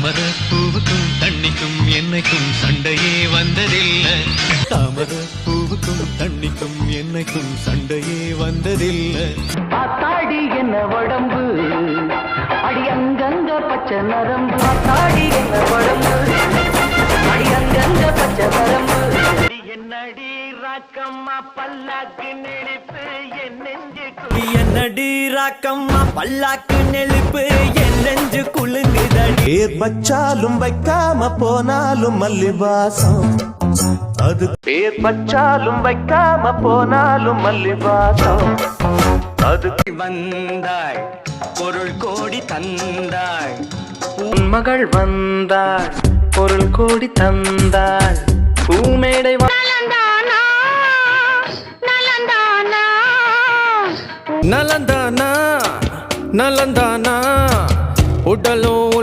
தாமர பூவுக்கும் தண்ணிக்கும் என்னைக்கும் சண்டையே வந்ததில்லை. தாமர பூவுக்கும் தண்ணிக்கும் என்னைக்கும் சண்டையே வந்ததில்லை. ஆத்தாடி என்ன உடம்பு அடி அங்கங்க பச்சை நரம்பு. ஆத்தாடி என்ன உடம்பு அடி அங்கங்க பச்சை நரம்பு. என்னடி ராக்கம்மா பல்லாக்கு நெளிப்பு என் நெஞ்சு. என்னடி ராக்கம்மா பல்லாக்கு நெளிப்பு என் நெஞ்சு குலுங்குதடி. பேர் வச்சாலும் வைக்காம போனாலும் மல்லிவாசம். அது பேர் வச்சாலும் வைக்காம போனாலும் மல்லிவாசம். அது வந்தாய் பொருள் கோடி தந்தாய். உன் மகள் வந்தாள் பொருள் கோடி தந்தாள். பூமேடை நலந்தானா நலந்தானா உடலும்